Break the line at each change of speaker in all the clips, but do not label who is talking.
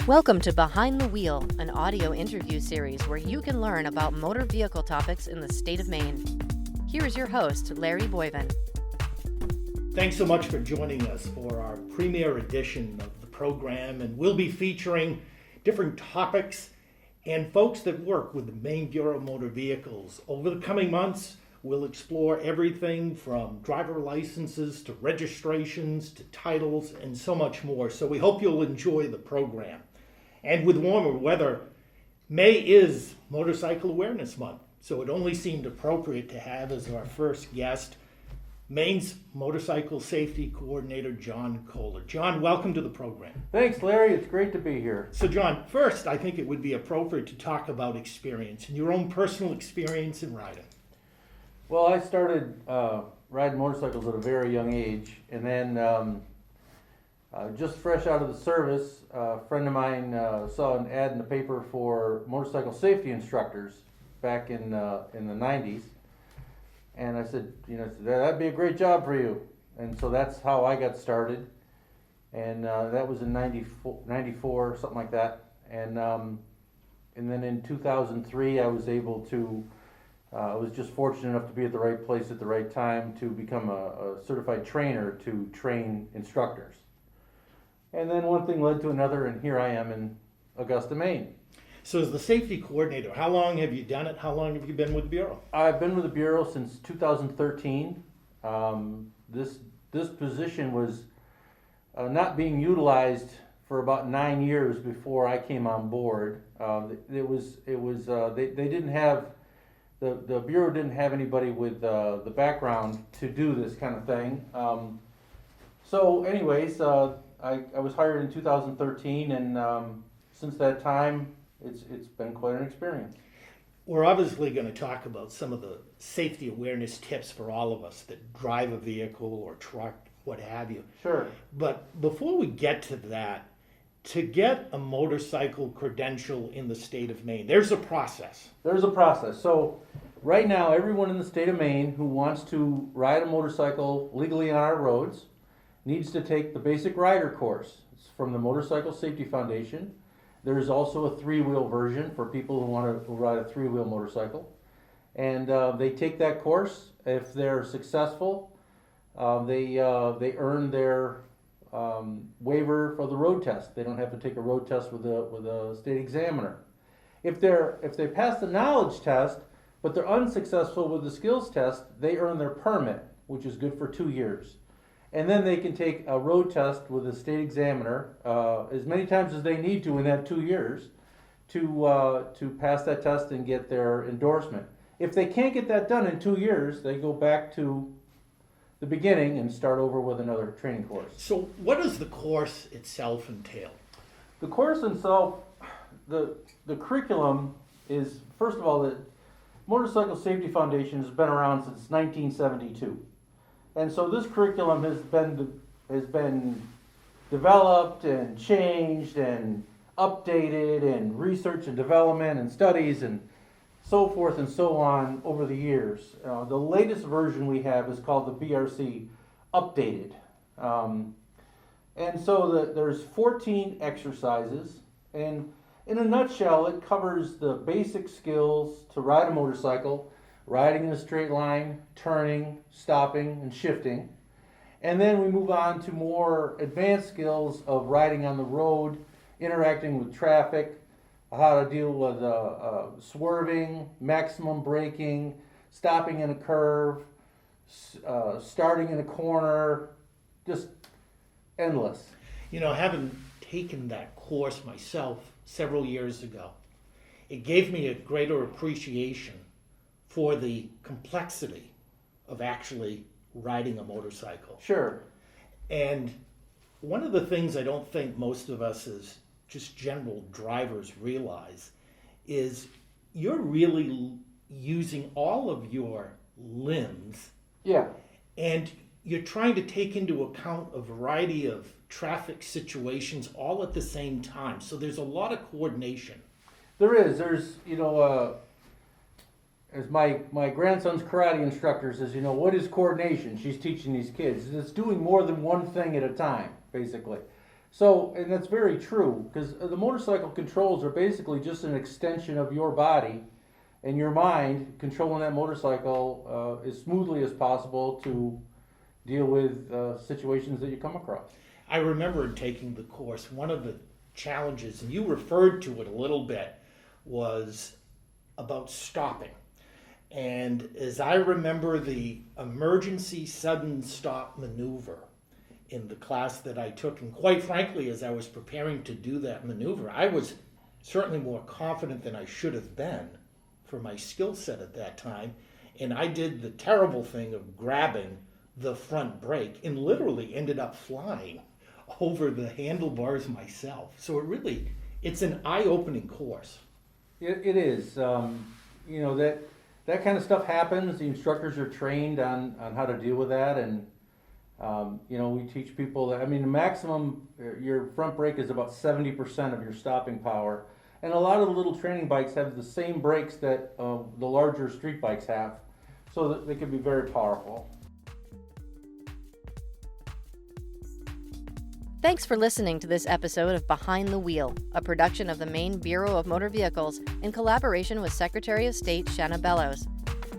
Welcome to Behind the Wheel, an audio interview series where you can learn about motor vehicle topics in the state of Maine. Here is your host, Larry Boyven.
Thanks so much for joining us for our premiere edition of the program, and we'll be featuring different topics and folks that work with the Maine Bureau of Motor Vehicles. Over the coming months, we'll explore everything from driver licenses to registrations to titles and so much more. So we hope you'll enjoy the program. And with warmer weather, May is Motorcycle Awareness Month, so it only seemed appropriate to have as our first guest Maine's Motorcycle Safety Coordinator, John Kohler. John, welcome to the program.
Thanks, Larry. It's great to be here.
So, John, first, I think it would be appropriate to talk about experience and your own personal experience in riding.
Well, I started riding motorcycles at a very young age, and then just fresh out of the service, a friend of mine saw an ad in the paper for motorcycle safety instructors back in the 90s. And I said, that'd be a great job for you. And so that's how I got started. And that was in 94, something like that. And then in 2003, I was just fortunate enough to be at the right place at the right time to become a certified trainer to train instructors. And then one thing led to another, and here I am in Augusta, Maine.
So as the safety coordinator, how long have you done it? How long have you been with the Bureau?
I've been with the Bureau since 2013. This position was not being utilized for about 9 years before I came on board. They didn't have, the Bureau didn't have anybody with the background to do this kind of thing. So anyways, I was hired in 2013, and since that time, it's been quite an experience.
We're obviously going to talk about some of the safety awareness tips for all of us that drive a vehicle or truck, what have you.
Sure.
But before we get to that, to get a motorcycle credential in the state of Maine, there's a process.
There's a process. So right now, everyone in the state of Maine who wants to ride a motorcycle legally on our roads needs to take the basic rider course. It's from the Motorcycle Safety Foundation. There's also a three-wheel version for people who want to ride a three-wheel motorcycle. And they take that course. If they're successful, they earn their waiver for the road test. They don't have to take a road test with a state examiner. If they pass the knowledge test, but they're unsuccessful with the skills test, they earn their permit, which is good for 2 years. And then they can take a road test with a state examiner as many times as they need to in that 2 years to pass that test and get their endorsement. If they can't get that done in 2 years, they go back to the beginning and start over with another training course.
So what does the course itself entail?
The course itself, the curriculum is, first of all, the Motorcycle Safety Foundation has been around since 1972. And so this curriculum has been developed and changed and updated and research and development and studies and so forth and so on over the years. The latest version we have is called the BRC Updated. And so there's 14 exercises, and in a nutshell, it covers the basic skills to ride a motorcycle, riding in a straight line, turning, stopping, and shifting. And then we move on to more advanced skills of riding on the road, interacting with traffic, how to deal with swerving, maximum braking, stopping in a curve, starting in a corner, just endless.
Having taken that course myself several years ago, it gave me a greater appreciation for the complexity of actually riding a motorcycle.
Sure.
And one of the things I don't think most of us as just general drivers realize is you're really using all of your limbs.
Yeah.
And you're trying to take into account a variety of traffic situations all at the same time. So there's a lot of coordination.
There's as my grandson's karate instructor says, what is coordination? She's teaching these kids. It's doing more than one thing at a time, basically. So, and that's very true, because the motorcycle controls are basically just an extension of your body and your mind controlling that motorcycle as smoothly as possible to deal with situations that you come across.
I remember taking the course, one of the challenges, and you referred to it a little bit, was about stopping. And as I remember the emergency sudden stop maneuver in the class that I took, and quite frankly, as I was preparing to do that maneuver, I was certainly more confident than I should have been for my skill set at that time. And I did the terrible thing of grabbing the front brake and literally ended up flying over the handlebars myself. So it's an eye-opening course.
It is. That kind of stuff happens. The instructors are trained on how to deal with that, and we teach people that. I mean, the maximum your front brake is about 70% of your stopping power, and a lot of the little training bikes have the same brakes that the larger street bikes have, so that they can be very powerful.
Thanks for listening to this episode of Behind the Wheel, a production of the Maine Bureau of Motor Vehicles in collaboration with Secretary of State Shanna Bellows.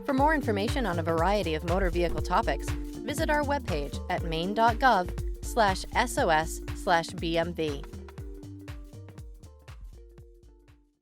For more information on a variety of motor vehicle topics, visit our webpage at maine.gov/SOS/BMV.